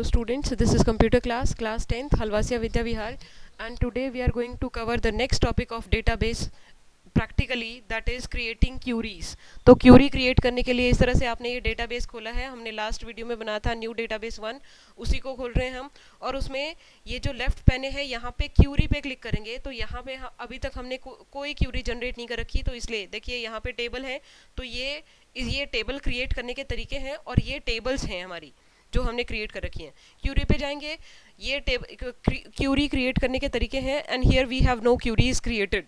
Hello students, this is computer class 10th, Halwasia Vidya Vihar, and today we are going to cover the next topic of database practically, that is creating queries. तो query create करने के लिए इस तरह से आपने ये database खोला है, हमने लास्ट वीडियो में बनाया था न्यू डेटाबेस 1, उसी को खोल रहे हैं हम। और उसमें ये जो लेफ्ट पैने है यहाँ पे क्यूरी पे क्लिक करेंगे तो यहाँ पे अभी तक हमने कोई क्यूरी जनरेट नहीं कर रखी, तो इसलिए देखिए यहाँ पे टेबल है, तो ये टेबल क्रिएट करने के तरीके हैं और ये टेबल्स हैं हमारी जो हमने क्रिएट कर रखी हैं। क्यूरी पे जाएंगे, ये क्यूरी क्रिएट करने के तरीके हैं, and here we have no queries created.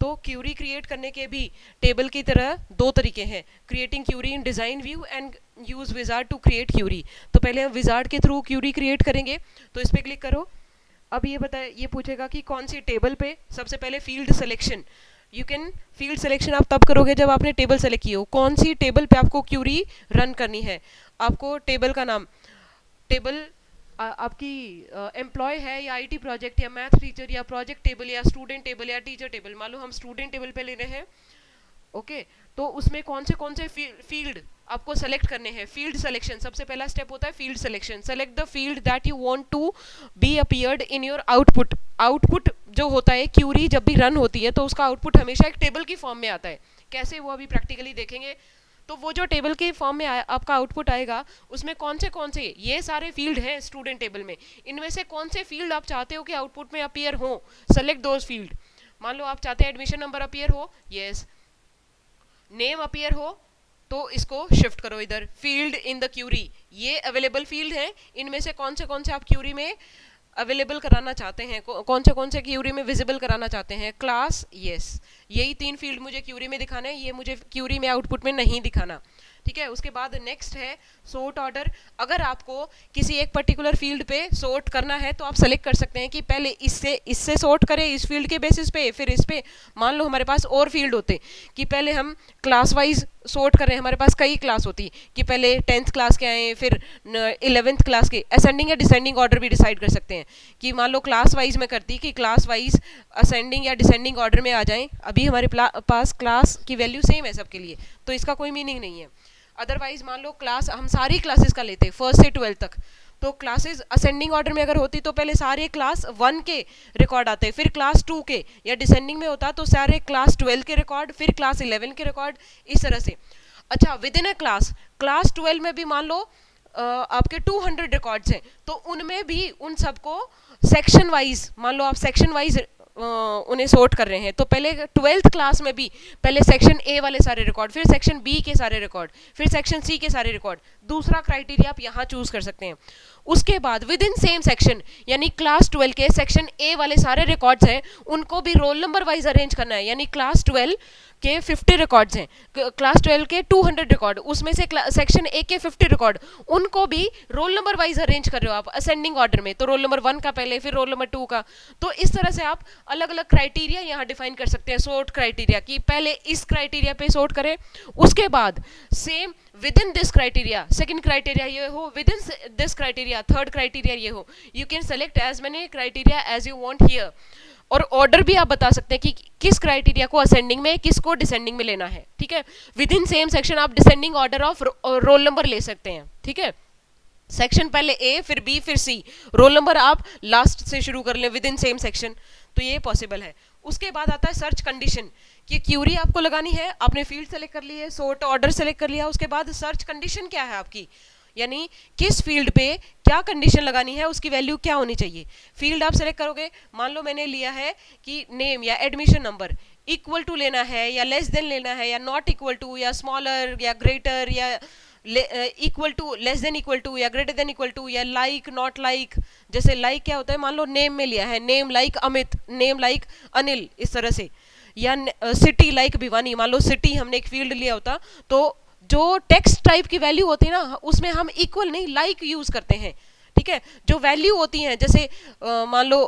तो क्यूरी क्रिएट करने के भी टेबल की तरह दो तरीके हैं, creating query in design view and use wizard to create query. तो पहले हम विजार्ड के थ्रू क्यूरी क्रिएट करेंगे, तो इस पर क्लिक करो। अब ये पूछेगा कि कौन सी टेबल पे। सबसे पहले field selection, you can field selection आप तब करोगे जब आपने टेबल सेलेक्ट की हो। कौन सी टेबल पे आपको क्यूरी रन करनी है, आपको टेबल का नाम, टेबल आपकी एम्प्लॉय है या आईटी प्रोजेक्ट या मैथ टीचर या प्रोजेक्ट टेबल या स्टूडेंट टेबल या टीचर टेबल। मान लो हम स्टूडेंट टेबल पे ले रहे हैं, ओके। तो उसमें कौन से फील्ड आपको सेलेक्ट करने हैं। फील्ड सिलेक्शन, सबसे पहला स्टेप होता है field selection. Select the field that you want to be appeared in your output. Output जो होता है, क्यूरी जब भी रन होती है तो उसका आउटपुट हमेशा एक टेबल की फॉर्म में आता है। कैसे, वो अभी प्रैक्टिकली देखेंगे। तो वो जो टेबल के फॉर्म में आपका आउटपुट आएगा, उसमें कौन से ये सारे फील्ड हैं स्टूडेंट टेबल में, इनमें से कौन से फील्ड आप चाहते हो कि आउटपुट में अपीयर हो। Select those field. मान लो आप चाहते हैं एडमिशन नंबर अपीयर हो, यस। नेम अपीयर हो तो इसको शिफ्ट करो इधर, फील्ड इन द क्यूरी। ये अवेलेबल फील्ड हैं, इनमें से कौन से आप क्यूरी में अवेलेबल कराना चाहते हैं, कौन से क्यूरी में विजिबल कराना चाहते हैं। Class, yes. यही 3 फील्ड मुझे क्यूरी में दिखाना है, ये मुझे क्यूरी में आउटपुट में नहीं दिखाना, ठीक है। उसके बाद नेक्स्ट है सोर्ट ऑर्डर। अगर आपको किसी एक पर्टिकुलर फील्ड पे सोर्ट करना है तो आप सेलेक्ट कर सकते हैं कि पहले इससे सोर्ट करें इस फील्ड के बेसिस पे, फिर इस पे। मान लो हमारे पास और फील्ड होते कि पहले हम क्लास वाइज सोर्ट कर रहे हैं, हमारे पास कई क्लास होती कि पहले 10th क्लास के आए, फिर 11th क्लास के। असेंडिंग या डिसेंडिंग ऑर्डर भी डिसाइड कर सकते हैं कि मान लो क्लास वाइज में करती कि क्लास वाइज असेंडिंग या डिसेंडिंग ऑर्डर में आ जाएं। अभी हमारे पास क्लास की वैल्यू सेम है सबके लिए, तो इसका कोई मीनिंग नहीं है। अदरवाइज मान लो क्लास हम सारी क्लासेस का लेते हैं 1st से 12th तक, तो क्लासेस असेंडिंग ऑर्डर में अगर होती तो पहले सारे क्लास 1 के रिकॉर्ड आते, फिर क्लास 2 के, या डिसेंडिंग में होता तो सारे क्लास 12 के रिकॉर्ड, फिर क्लास 11 के रिकॉर्ड, इस तरह से। अच्छा, विद इन अ क्लास 12 में भी मान लो आपके 200 रिकॉर्ड्स हैं, तो उनमें भी उन सबको सेक्शन वाइज, मान लो आप सेक्शन वाइज उन्हें सोर्ट कर रहे हैं, तो पहले 12th क्लास में भी पहले सेक्शन ए वाले सारे रिकॉर्ड, फिर सेक्शन बी के सारे रिकॉर्ड, फिर सेक्शन सी के सारे रिकॉर्ड। दूसरा क्राइटेरिया आप यहाँ चूज कर सकते हैं। उसके बाद विद इन सेम सेक्शन, यानी क्लास 12 के सेक्शन ए वाले सारे रिकॉर्ड्स हैं, उनको भी रोल नंबर वाइज अरेंज करना है। यानी क्लास 12 के 50 रिकॉर्ड्स हैं, क्लास 12 के 200 रिकॉर्ड, उसमें से सेक्शन ए के 50 रिकॉर्ड, उनको भी रोल नंबर वाइज अरेंज कर रहे हो आप असेंडिंग ऑर्डर में, तो रोल नंबर 1 का पहले, फिर रोल नंबर 2 का। तो इस तरह से आप अलग अलग क्राइटेरिया यहाँ डिफाइन कर सकते हैं, सोर्ट क्राइटेरिया, कि पहले इस क्राइटेरिया पे सोर्ट करें, उसके बाद same within this criteria, second criteria ये हो, within this criteria third criteria ये हो। You can select as many criteria as you want here. और ऑर्डर भी आप बता सकते हैं कि किस क्राइटेरिया को असेंडिंग में, किसको डिसेंडिंग में लेना है, ठीक है। विद इन सेम सेक्शन आप descending order of roll number ले सकते हैं, ठीक है। सेक्शन पहले ए, फिर बी, फिर सी, रोल नंबर आप लास्ट से शुरू कर लें विद इन सेम सेक्शन, तो ये पॉसिबल है। उसके बाद आता है सर्च कंडीशन, कि क्यूरी आपको लगानी है, आपने फील्ड सेलेक्ट कर ली है, सोर्ट ऑर्डर सेलेक्ट कर लिया, उसके बाद सर्च कंडीशन क्या है आपकी, यानी किस फील्ड पे क्या कंडीशन लगानी है, उसकी वैल्यू क्या होनी चाहिए। फील्ड आप सेलेक्ट करोगे, मान लो मैंने लिया है कि नेम या एडमिशन नंबर इक्वल टू लेना है, या लेस देन लेना है, या नॉट इक्वल टू, या स्मॉलर, या ग्रेटर, या equal to, less than equal to, या ग्रेटर देन इक्वल टू, या लाइक, नॉट लाइक। जैसे लाइक क्या होता है, मान लो नेम में लिया है, name like Amit, name like Anil, इस तरह से। या सिटी लाइक भिवानी, मान लो सिटी हमने एक फील्ड लिया होता, तो जो टेक्स्ट टाइप की वैल्यू होती है ना, उसमें हम इक्वल नहीं लाइक यूज करते हैं, ठीक है। जो वैल्यू होती हैं, जैसे मान लो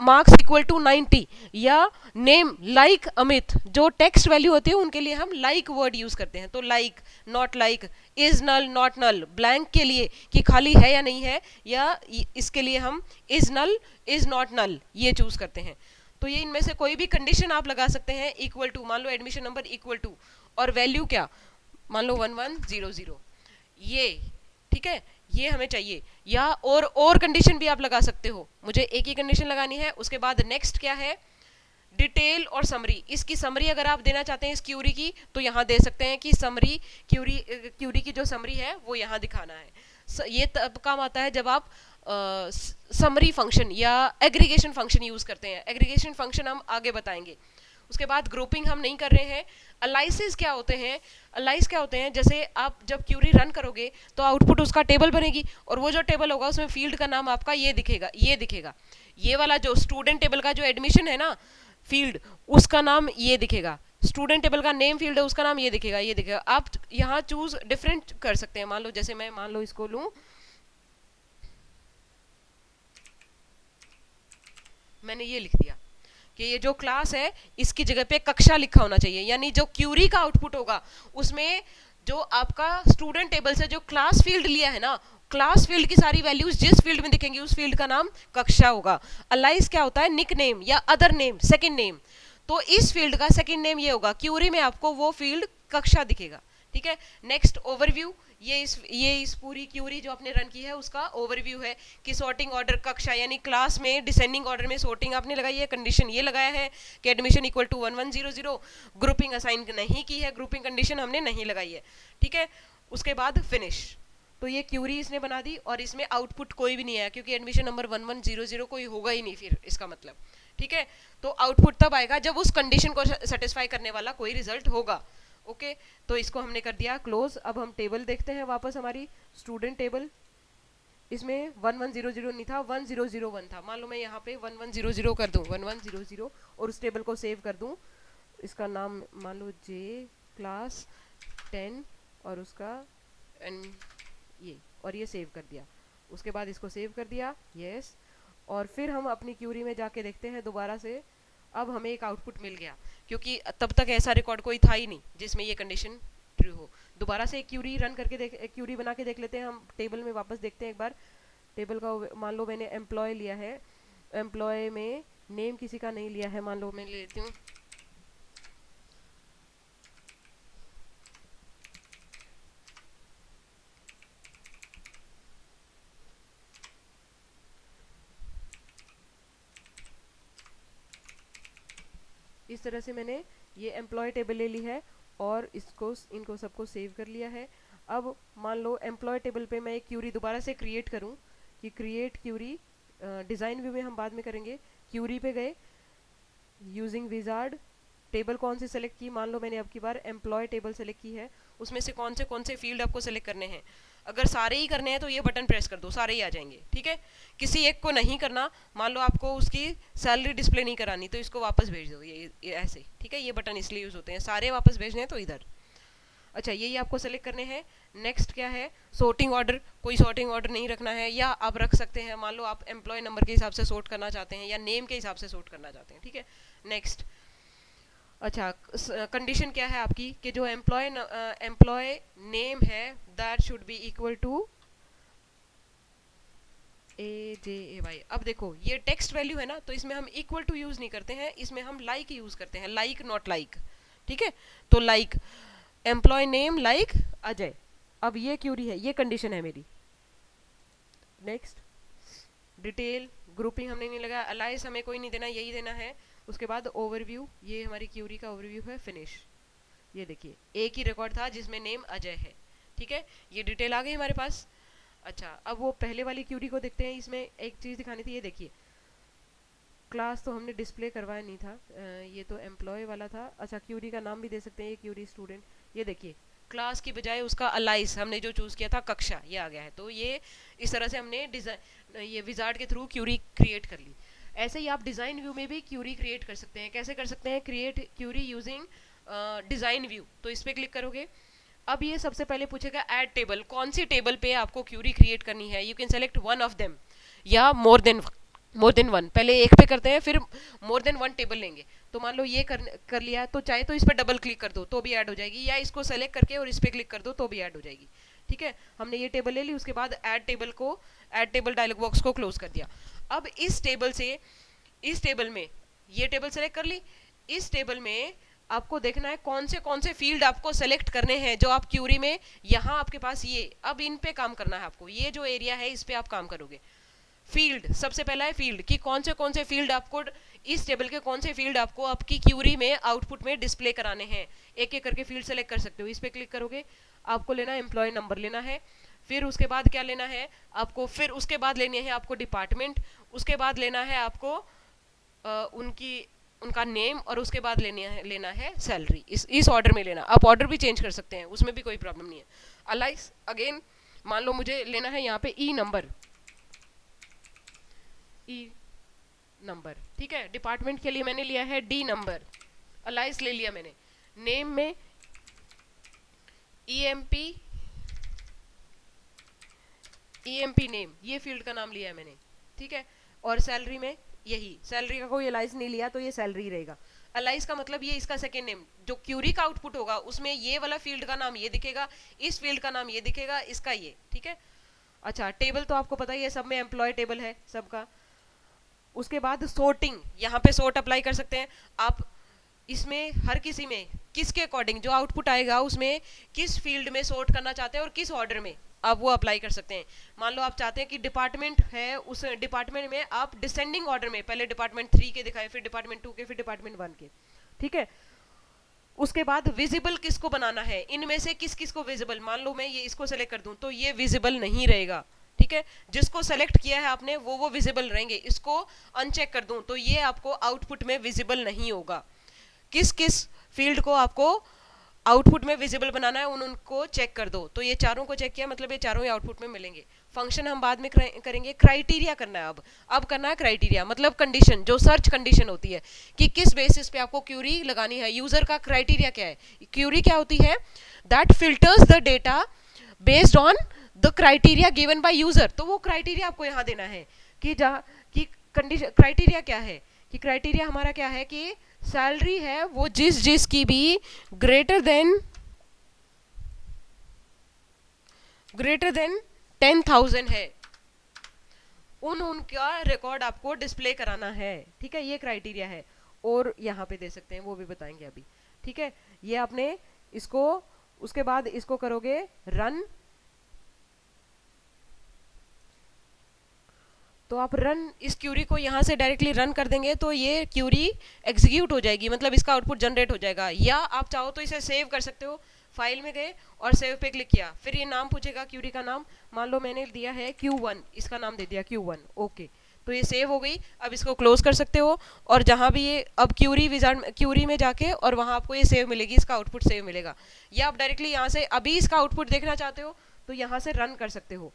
मार्क्स इक्वल टू 90, या नेम लाइक अमित, जो टेक्स्ट वैल्यू होती है उनके लिए हम लाइक वर्ड यूज करते हैं। तो like, not like, is null, not null, blank के लिए कि खाली है या नहीं है, या इसके लिए हम is null, is not null, ये चूज करते हैं। तो ये इनमें से कोई भी कंडीशन आप लगा सकते हैं। इक्वल टू, मान लो एडमिशन नंबर इक्वल टू, और वैल्यू क्या, मान लो 1100, ये, ठीक है। ये हमें चाहिए, या और कंडीशन भी आप लगा सकते हो, मुझे एक ही कंडीशन लगानी है। उसके बाद नेक्स्ट क्या है, डिटेल और समरी। इसकी समरी अगर आप देना चाहते हैं इस क्यूरी की, तो यहाँ दे सकते हैं कि समरी, क्यूरी की जो समरी है वो यहाँ दिखाना है। ये तब काम आता है जब आप समरी फंक्शन या एग्रीगेशन फंक्शन यूज करते हैं। एग्रीगेशन फंक्शन हम आगे बताएंगे। उसके बाद ग्रुपिंग हम नहीं कर रहे हैं। अलाइसिस क्या होते हैं, अलाइस क्या होते हैं, जैसे आप जब क्यूरी रन करोगे तो आउटपुट उसका टेबल बनेगी, और वो जो टेबल होगा उसमें फील्ड का नाम आपका ये दिखेगा, ये दिखेगा। ये वाला जो स्टूडेंट टेबल का जो एडमिशन है ना फील्ड, उसका नाम ये दिखेगा। स्टूडेंट टेबल का नेम फील्ड है, उसका नाम ये दिखेगा, ये दिखेगा। आप यहाँ चूज डिफरेंट कर सकते हैं। मान लो जैसे मैं मान लो इसको लूं, मैंने ये लिख दिया कि ये जो क्लास है इसकी जगह पे कक्षा लिखा होना चाहिए, यानी जो क्यूरी का आउटपुट होगा उसमें जो आपका स्टूडेंट टेबल से जो क्लास फील्ड लिया है ना, क्लास फील्ड की सारी वैल्यूज जिस फील्ड में दिखेंगी उस फील्ड का नाम कक्षा होगा। अलाइस क्या होता है, निक नेम या अदर नेम, सेकंड नेम। तो इस फील्ड का सेकंड नेम ये होगा, क्यूरी में आपको वो फील्ड कक्षा दिखेगा। ठीक है, नेक्स्ट ओवरव्यू। ये इस पूरी क्यूरी जो आपने रन की है उसका ओवरव्यू है कि सॉर्टिंग ऑर्डर कक्षा यानी क्लास में डिसेंडिंग ऑर्डर में सॉर्टिंग आपने लगाई है। कंडीशन ये लगाया है कि admission equal to 1100। Grouping assign नहीं की है, ग्रुपिंग कंडीशन हमने नहीं लगाई है। ठीक है, उसके बाद फिनिश। तो ये क्यूरी इसने बना दी और इसमें आउटपुट कोई भी नहीं आया, क्योंकि एडमिशन नंबर 1100 कोई होगा ही नहीं फिर इसका मतलब। ठीक है, तो आउटपुट तब आएगा जब उस कंडीशन को सेटिस्फाई करने वाला कोई रिजल्ट होगा। ओके, तो इसको हमने कर दिया क्लोज। अब हम टेबल देखते हैं वापस, हमारी स्टूडेंट टेबल। इसमें 1100 नहीं था, 1001 था। मान लो मैं यहाँ पे 1100 कर दूँ, 1100, और उस टेबल को सेव कर दूँ। इसका नाम मान लो जे क्लास 10 और उसका ये, और ये सेव कर दिया। उसके बाद इसको सेव कर दिया, यस। और फिर हम अपनी क्यूरी में जाके देखते हैं दोबारा से। अब हमें एक आउटपुट मिल गया, क्योंकि तब तक ऐसा रिकॉर्ड कोई था ही नहीं जिसमें ये कंडीशन ट्रू हो। दोबारा से एक क्यूरी रन करके एक क्यूरी बना के देख लेते हैं। हम टेबल में वापस देखते हैं एक बार। टेबल का मान लो मैंने एम्प्लॉय लिया है, एम्प्लॉय में नेम किसी का नहीं लिया है, मान लो मैं ले लेती हूँ इस तरह से। मैंने ये एम्प्लॉय टेबल ले ली है और इनको सबको सेव कर लिया है। अब मान लो एम्प्लॉय टेबल पे मैं एक क्यूरी दोबारा से क्रिएट करूं कि क्रिएट क्यूरी, डिज़ाइन व्यू में हम बाद में करेंगे। क्यूरी पे गए, यूजिंग विजार्ड, टेबल कौन सी सेलेक्ट की, मान लो मैंने अब की बार एम्प्लॉय टेबल सेलेक्ट की है। उसमें से कौन से फील्ड आपको सेलेक्ट करने हैं। अगर सारे ही करने हैं तो ये बटन प्रेस कर दो, सारे ही आ जाएंगे। ठीक है, किसी एक को नहीं करना, मान लो आपको उसकी सैलरी डिस्प्ले नहीं करानी तो इसको वापस भेज दो, ये ऐसे। ठीक है, ये बटन इसलिए यूज होते हैं, सारे वापस भेजने हैं तो इधर। अच्छा, यही आपको सेलेक्ट करने हैं। नेक्स्ट क्या है, सॉर्टिंग ऑर्डर। कोई सॉर्टिंग ऑर्डर नहीं रखना है, या आप रख सकते हैं। मान लो आप एम्प्लॉय नंबर के हिसाब से सॉर्ट करना चाहते हैं या नेम के हिसाब से सॉर्ट करना चाहते हैं। ठीक है, नेक्स्ट। अच्छा, कंडीशन क्या है आपकी कि जो एम्प्लॉय नेम है that should be equal to AJAY। अब देखो ये टेक्स्ट वैल्यू है ना, तो इसमें हम इक्वल टू यूज नहीं करते हैं, इसमें हम लाइक यूज करते हैं, लाइक नॉट लाइक। ठीक है, तो like employ name like Ajay. अब ये क्यूरी है, ये कंडीशन है मेरी। नेक्स्ट, डिटेल, ग्रुपिंग हमने नहीं लगाया, अलाइस हमें कोई नहीं देना, यही देना है। उसके बाद ओवरव्यू, ये हमारी क्यूरी का ओवरव्यू है। फिनिश, ये देखिए एक ही रिकॉर्ड था जिसमें नेम अजय है। ठीक है, ये डिटेल आ गई हमारे पास। अच्छा, अब वो पहले वाली क्यूरी को देखते हैं। इसमें एक चीज़ दिखानी थी, ये देखिए क्लास तो हमने डिस्प्ले करवाया नहीं था, ये तो एम्प्लॉय वाला था। अच्छा, क्यूरी का नाम भी दे सकते हैं, ये क्यूरी स्टूडेंट। ये देखिए क्लास की बजाय उसका अलाइस हमने जो चूज़ किया था कक्षा, ये आ गया है। तो ये इस तरह से हमने डिज़ाइन, ये विजार्ड के थ्रू क्यूरी क्रिएट कर ली। ऐसे ही आप डिज़ाइन व्यू में भी क्यूरी क्रिएट कर सकते हैं। कैसे कर सकते हैं, create query using design view. तो इस पर क्लिक करोगे। अब ये सबसे पहले पूछेगा ऐड टेबल, कौन सी टेबल पे आपको क्यूरी क्रिएट करनी है। You can select one of them या मोर देन वन। पहले एक पे करते हैं, फिर मोर देन वन टेबल लेंगे। तो मान लो ये कर लिया, तो चाहे तो इस पर डबल क्लिक कर दो तो भी ऐड हो जाएगी, या इसको सेलेक्ट करके और इस पर क्लिक कर दो तो भी ऐड हो जाएगी। ठीक है, हमने ये टेबल ले ली। उसके बाद ऐड टेबल डायलॉग बॉक्स को क्लोज कर दिया। अब इस टेबल में ये टेबल सेलेक्ट कर ली। इस टेबल में आपको देखना है कौन से फील्ड आपको सेलेक्ट करने हैं जो आप क्यूरी में, यहाँ आपके पास ये, अब इन पे काम करना है आपको, ये जो एरिया है इस पे आप काम करोगे। फील्ड, सबसे पहला है फील्ड कि कौन से फील्ड आपको, इस टेबल के कौन से फील्ड आपको आपकी क्यूरी में आउटपुट में डिस्प्ले कराने हैं। एक एक करके फील्ड सेलेक्ट कर सकते हो। इस पे क्लिक करोगे, आपको लेना है एम्प्लॉय नंबर लेना है, फिर उसके बाद क्या लेना है आपको, फिर उसके बाद लेनी है आपको डिपार्टमेंट, उसके बाद लेना है आपको उनका नेम, और उसके बाद लेना है सैलरी। इस ऑर्डर में लेना। आप ऑर्डर भी चेंज कर सकते हैं, उसमें भी कोई प्रॉब्लम नहीं है। अलाइस अगेन, मान लो मुझे लेना है यहाँ पे ई नंबर, ई नंबर, ठीक है। डिपार्टमेंट के लिए मैंने लिया है डी नंबर, अलाइस ले लिया मैंने। नेम में ईएमपी नेम, ये फील्ड का नाम लिया है मैंने, ठीक है। और सैलरी में यही, सैलरी का कोई अलाइस नहीं लिया तो ये सैलरी रहेगा। अलाइस का मतलब ये इसका सेकेंड नेम, जो क्यूरी का आउटपुट होगा उसमें ये वाला फील्ड का नाम ये दिखेगा, इस फील्ड का नाम ये दिखेगा, इसका ये, ठीक है। अच्छा, टेबल तो आपको पता ही है, सब में एम्प्लॉय टेबल है सबका। उसके बाद सोर्टिंग, यहाँ पे सोर्ट अप्लाई कर सकते हैं आप। इसमें हर किसी में किसके अकॉर्डिंग जो आउटपुट आएगा उसमें किस फील्ड में सोर्ट करना चाहते हैं और किस ऑर्डर में, आप वो अप्लाई कर सकते हैं। मान लो आप चाहते हैं कि डिपार्टमेंट है, उस डिपार्टमेंट में आप डिसेंडिंग ऑर्डर में पहले डिपार्टमेंट 3 के दिखाए, फिर डिपार्टमेंट 2 के, फिर डिपार्टमेंट 1 के, ठीक है। उसके बाद विजिबल किसको बनाना है, इनमें से किस किस को विजिबल, मान लो मैं ये इसको सेलेक्ट कर दूं तो ये विजिबल नहीं रहेगा, ठीक है। जिसको सेलेक्ट किया है आपने वो विजिबल रहेंगे। इसको अनचेक कर दूं तो ये आपको आउटपुट में विजिबल नहीं होगा। किस किस फील्ड को आपको आउटपुट में विजिबल बनाना है उनको चेक कर दो। तो ये चारों को चेक किया, मतलब ये चारों ही आउटपुट में मिलेंगे। फंक्शन हम बाद में करेंगे। क्राइटेरिया करना है अब करना है क्राइटेरिया, मतलब कंडीशन, जो सर्च कंडीशन होती है कि किस बेसिस पे आपको क्यूरी लगानी है। यूजर का क्राइटेरिया क्या है, क्यूरी क्या होती है, that filters the data based on the criteria given by user. तो वो क्राइटेरिया आपको यहाँ देना है कि कि कंडीशन, क्राइटेरिया क्या है, कि क्राइटेरिया हमारा क्या है कि सैलरी है वो जिस की भी ग्रेटर देन 10,000 है, उनका रिकॉर्ड आपको डिस्प्ले कराना है, ठीक है। ये क्राइटेरिया है। और यहाँ पे दे सकते हैं, वो भी बताएंगे अभी, ठीक है। ये आपने इसको, उसके बाद इसको करोगे रन, तो आप रन, इस क्यूरी को यहाँ से डायरेक्टली रन कर देंगे तो ये क्यूरी एग्जीक्यूट हो जाएगी, मतलब इसका आउटपुट जनरेट हो जाएगा। या आप चाहो तो इसे सेव कर सकते हो। फाइल में गए और सेव पे क्लिक किया, फिर ये नाम पूछेगा क्यूरी का नाम, मान लो मैंने दिया है Q1, इसका नाम दे दिया Q1, ओके। तो ये सेव हो गई। अब इसको क्लोज कर सकते हो, और जहाँ भी ये अब क्यूरी विजार्ड, क्यूरी में जाके और वहाँ आपको ये सेव मिलेगी, इसका आउटपुट सेव मिलेगा। या आप डायरेक्टली यहाँ से अभी इसका आउटपुट देखना चाहते हो तो यहाँ से रन कर सकते हो।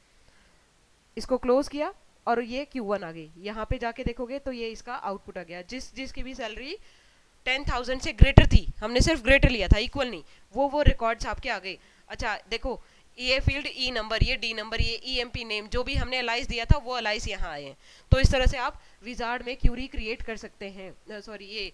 इसको क्लोज किया और ये Q1 आ गई। यहाँ पे जाके देखोगे तो ये इसका आउटपुट आ गया। जिसकी भी सैलरी 10,000 से ग्रेटर थी, हमने सिर्फ ग्रेटर लिया था, इक्वल नहीं, वो रिकॉर्ड्स आपके आ गए। अच्छा देखो, ये फील्ड ई नंबर, ये डी नंबर, ये ईएमपी नेम, जो भी हमने अलाइस दिया था वो अलाइस यहाँ आए हैं। तो इस तरह से आप विजार्ड में क्यूरी क्रिएट कर सकते हैं, सॉरी ये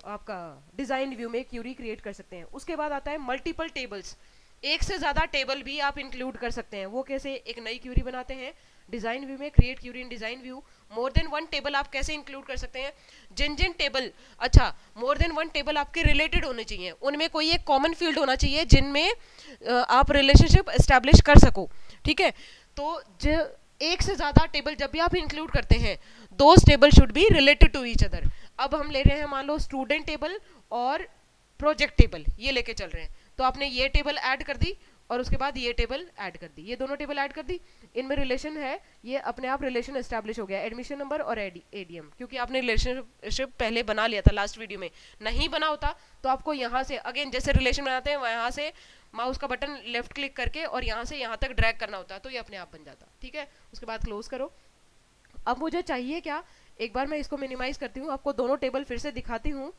आपका डिजाइन व्यू में क्यूरी क्रिएट कर सकते हैं। उसके बाद आता है मल्टीपल टेबल्स। एक से ज्यादा टेबल भी आप इंक्लूड कर सकते हैं। वो कैसे, एक नई क्यूरी बनाते हैं डिजाइन व्यू में, create query in design view. More than one table आप कैसे इंक्लूड कर सकते हैं, जिन टेबल, अच्छा मोर देन वन टेबल आपके रिलेटेड होने चाहिए, उनमें कोई एक कॉमन फील्ड होना चाहिए जिनमें आप रिलेशनशिप एस्टैब्लिश कर सको, ठीक है। तो एक से ज्यादा टेबल जब भी आप इंक्लूड करते हैं, those table should be related to each other. अब हम ले रहे हैं मान लो स्टूडेंट टेबल और प्रोजेक्ट टेबल, ये लेके चल रहे हैं, तो आपने ये टेबल ऐड कर दी और उसके बाद ये टेबल ऐड कर दी, ये दोनों टेबल ऐड कर दी, इनमें रिलेशन है, ये अपने आप रिलेशन एस्टैब्लिश हो गया, एडमिशन नंबर और एडीएम, क्योंकि आपने रिलेशनशिप पहले बना लिया था लास्ट वीडियो में। नहीं बना होता तो आपको यहाँ से अगेन जैसे रिलेशन बनाते हैं यहाँ से माउस का बटन लेफ्ट क्लिक करके और यहाँ से यहाँ तक ड्रैग करना होता, तो ये अपने आप बन जाता, ठीक है। उसके बाद क्लोज करो। अब मुझे चाहिए क्या, एक बार मैं इसको मिनिमाइज करती हूँ, आपको दोनों टेबल फिर से दिखाती हूँ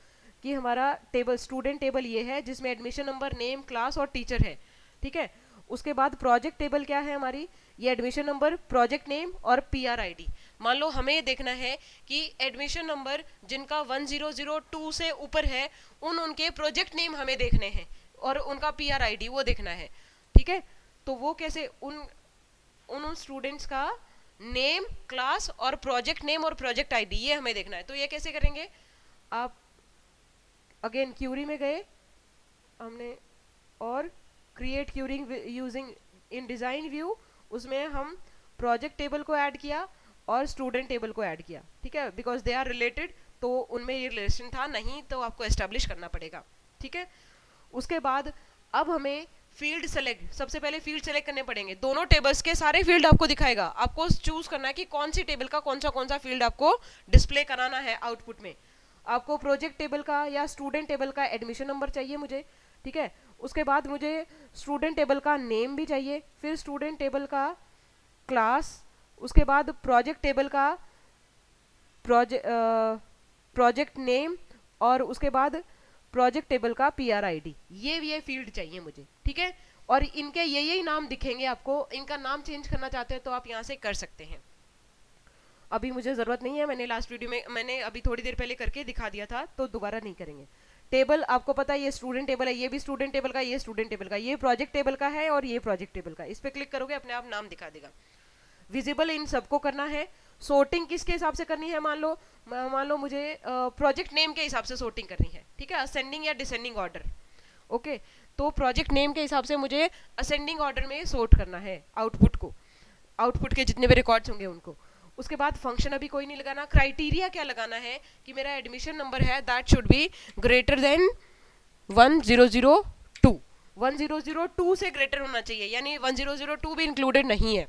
कि हमारा टेबल, स्टूडेंट टेबल ये है जिसमें एडमिशन नंबर, नेम, क्लास और टीचर है, ठीक है। उसके बाद प्रोजेक्ट टेबल क्या है हमारी, ये एडमिशन नंबर, प्रोजेक्ट नेम और पीआर आईडी। मान लो हमें देखना है कि एडमिशन नंबर जिनका 1002 से ऊपर है उनके प्रोजेक्ट नेम हमें देखने हैं और उनका पीआर आईडी वो देखना है, ठीक है। तो वो कैसे, उन स्टूडेंट्स का नेम, क्लास और प्रोजेक्ट नेम और प्रोजेक्ट आईडी ये हमें देखना है। तो ये कैसे करेंगे, आप अगेन क्यूरी में गए हमने और create curing using in design view, उसमें हम प्रोजेक्ट टेबल को ऐड किया और स्टूडेंट टेबल को ऐड किया, ठीक है, बिकॉज दे आर रिलेटेड, तो उनमें ये रिलेशन था, नहीं तो आपको एस्टेब्लिश करना पड़ेगा, ठीक है। उसके बाद अब हमें फील्ड सेलेक्ट, सबसे पहले फील्ड सेलेक्ट करने पड़ेंगे, दोनों टेबल्स के सारे फील्ड आपको दिखाएगा, आपको चूज करना है कि कौन सी टेबल का कौन सा फील्ड आपको डिस्प्ले कराना है आउटपुट में। आपको प्रोजेक्ट टेबल का या स्टूडेंट टेबल का एडमिशन नंबर चाहिए मुझे, ठीक है। उसके बाद मुझे स्टूडेंट टेबल का नेम भी चाहिए, फिर स्टूडेंट टेबल का क्लास, उसके बाद प्रोजेक्ट टेबल का प्रोजेक्ट नेम, और उसके बाद प्रोजेक्ट टेबल का PRID, ये फील्ड चाहिए मुझे, ठीक है। और इनके यही नाम दिखेंगे आपको, इनका नाम चेंज करना चाहते हैं तो आप यहाँ से कर सकते हैं, अभी मुझे जरूरत नहीं है, मैंने लास्ट वीडियो में मैंने अभी थोड़ी देर पहले करके दिखा दिया था, तो दोबारा नहीं करेंगे। टेबल आपको पता है ये स्टूडेंट टेबल है, ये भी स्टूडेंट टेबल का, ये स्टूडेंट टेबल का, ये प्रोजेक्ट टेबल का है और ये प्रोजेक्ट टेबल का, इस पे क्लिक करोगे अपने आप नाम दिखा देगा। विजिबल इन सबको करना है। sorting किसके हिसाब से करनी है, मान लो मुझे प्रोजेक्ट नेम के हिसाब से sorting करनी है, ठीक है, असेंडिंग या डिसेंडिंग ऑर्डर, ओके। तो प्रोजेक्ट नेम के हिसाब से मुझे असेंडिंग ऑर्डर में सॉर्ट करना है आउटपुट को, आउटपुट के जितने भी रिकॉर्ड्स होंगे उनको। उसके बाद फंक्शन अभी कोई नहीं लगाना, क्राइटेरिया क्या लगाना है कि मेरा एडमिशन नंबर है that should be greater than 1002, 1002 से ग्रेटर होना चाहिए, यानी 1002 भी इंक्लूडेड नहीं है,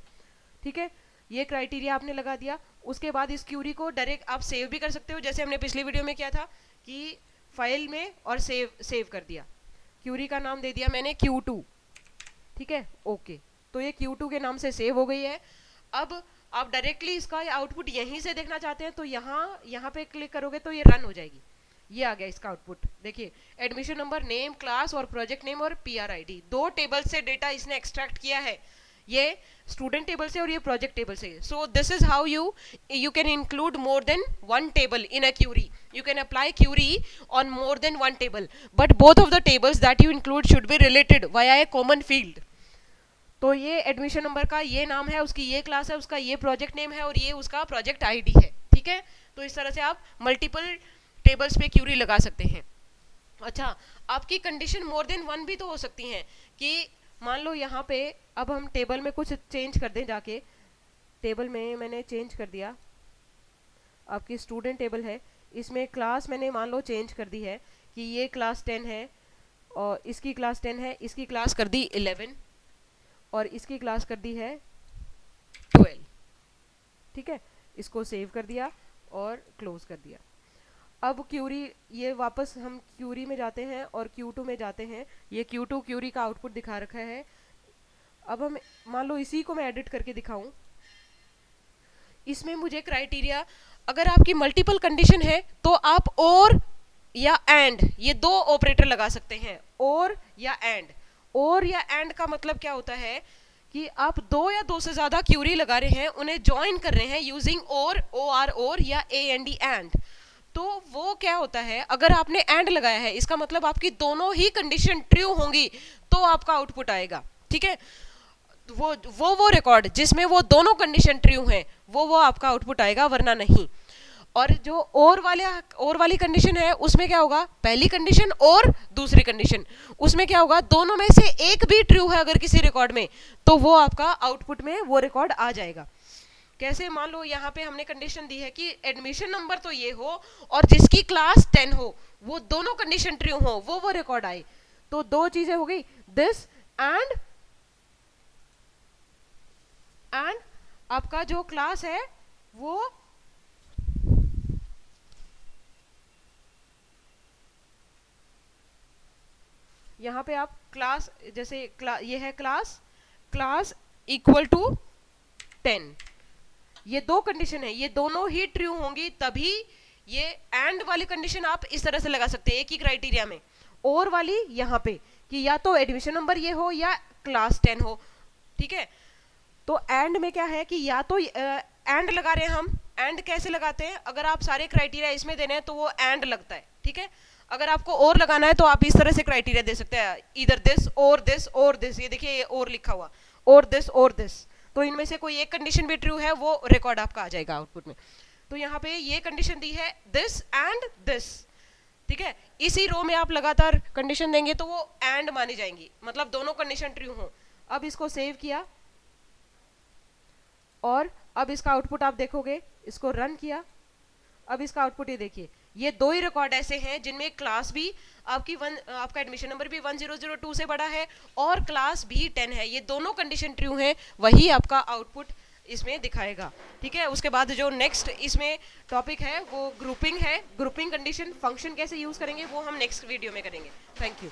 ठीक है, ये क्राइटेरिया आपने लगा दिया। उसके बाद इस क्यूरी को डायरेक्ट आप सेव भी कर सकते हो, जैसे हमने पिछली वीडियो में किया था कि फाइल में और सेव कर दिया, क्यूरी का नाम दे दिया मैंने Q2, ठीक है, ओके, तो ये Q2 के नाम से सेव हो गई है। अब आप डायरेक्टली इसका आउटपुट यहीं से देखना चाहते हैं तो यहाँ पे क्लिक करोगे तो ये रन हो जाएगी, ये आ गया इसका आउटपुट, देखिए एडमिशन नंबर, नेम, क्लास और प्रोजेक्ट नेम और PRID, दो टेबल से डेटा इसने एक्सट्रैक्ट किया है, ये स्टूडेंट टेबल से और ये प्रोजेक्ट टेबल से। So this is how you can include more than one table in a query, you can apply query on more than one table, but both of the tables that you include should be related via a common field। तो ये admission number का ये नाम है, उसकी ये class है, उसका ये प्रोजेक्ट नेम है और ये उसका प्रोजेक्ट ID है, ठीक है। तो इस तरह से आप मल्टीपल टेबल्स पे क्यूरी लगा सकते हैं। अच्छा, आपकी कंडीशन मोर देन वन भी तो हो सकती हैं कि मान लो यहाँ पे अब हम टेबल में कुछ चेंज कर दें, जाके टेबल में मैंने चेंज कर दिया, आपकी स्टूडेंट टेबल है, इसमें क्लास मैंने मान लो चेंज कर दी है कि ये क्लास 10 है और इसकी क्लास 10 है, इसकी क्लास कर दी 11 और इसकी क्लास कर दी है 12, ठीक है, इसको सेव कर दिया और क्लोज कर दिया। अब क्यूरी, ये वापस हम क्यूरी में जाते हैं और Q2 में जाते हैं, ये Q2 क्यूरी का आउटपुट दिखा रखा है। अब हम मान लो इसी को मैं एडिट करके दिखाऊं, इसमें मुझे क्राइटेरिया, अगर आपकी मल्टीपल कंडीशन है तो आप और या एंड, ये दो ऑपरेटर लगा सकते हैं, और या एंड। और या एंड का मतलब क्या होता है कि आप दो या दो से ज्यादा क्यूरी लगा रहे हैं, उन्हें ज्वाइन कर रहे हैं यूजिंग और, OR और या AND एंड। तो वो क्या होता है, अगर आपने एंड लगाया है इसका मतलब आपकी दोनों ही कंडीशन ट्रू होंगी तो आपका आउटपुट आएगा, ठीक है। वो रिकॉर्ड जिसमें वो दोनों कंडीशन ट्रू हैं वो आपका आउटपुट आएगा, वरना नहीं। और जो और वाली कंडीशन है उसमें क्या होगा, पहली कंडीशन और दूसरी कंडीशन, उसमें क्या होगा, दोनों में से एक भी ट्रू है अगर किसी रिकॉर्ड में तो वो आपका आउटपुट में वो रिकॉर्ड आ जाएगा। कैसे, मान लो यहाँ पे हमने कंडीशन दी है कि एडमिशन नंबर तो ये हो और जिसकी क्लास 10 हो, वो दोनों कंडीशन ट्रू हो, वो रिकॉर्ड आए। तो दो चीजें हो गई, दिस एंड आपका जो क्लास है वो यहाँ पे आप क्लास, जैसे ये है क्लास इक्वल टू 10, ये दो कंडीशन है, ये दोनों ही ट्रू होंगी तभी ये एंड वाली कंडीशन आप इस तरह से लगा सकते हैं एक ही क्राइटेरिया में, और वाली यहाँ पे कि या तो एडमिशन नंबर ये हो या क्लास 10 हो, ठीक है। तो एंड में क्या है कि या तो एंड लगा रहे हैं हम, एंड कैसे लगाते हैं, अगर आप सारे क्राइटेरिया इसमें देने हैं तो वो एंड लगता है, ठीक है। अगर आपको और लगाना है तो आप इस तरह से क्राइटेरिया दे सकते हैं, इधर दिस और दिस और दिस, ये देखिए ये और लिखा हुआ, और दिस, तो इनमें से कोई एक कंडीशन भी ट्रू है वो रिकॉर्ड आपका आ जाएगा आउटपुट में। तो यहाँ पे ये कंडीशन दी है दिस एंड दिस, ठीक है, इसी रो में आप लगातार कंडीशन देंगे तो वो एंड मानी जाएंगी, मतलब दोनों कंडीशन ट्रू हो। अब इसको सेव किया और अब इसका आउटपुट आप देखोगे, इसको रन किया, अब इसका आउटपुट ये देखिए, ये दो ही रिकॉर्ड ऐसे हैं जिनमें क्लास भी आपका एडमिशन नंबर भी 1002 से बड़ा है और क्लास भी 10 है, ये दोनों कंडीशन ट्रू हैं, वही आपका आउटपुट इसमें दिखाएगा। ठीक है, उसके बाद जो नेक्स्ट इसमें टॉपिक है वो ग्रुपिंग है, ग्रुपिंग कंडीशन फंक्शन कैसे यूज करेंगे वो हम नेक्स्ट वीडियो में करेंगे। Thank you.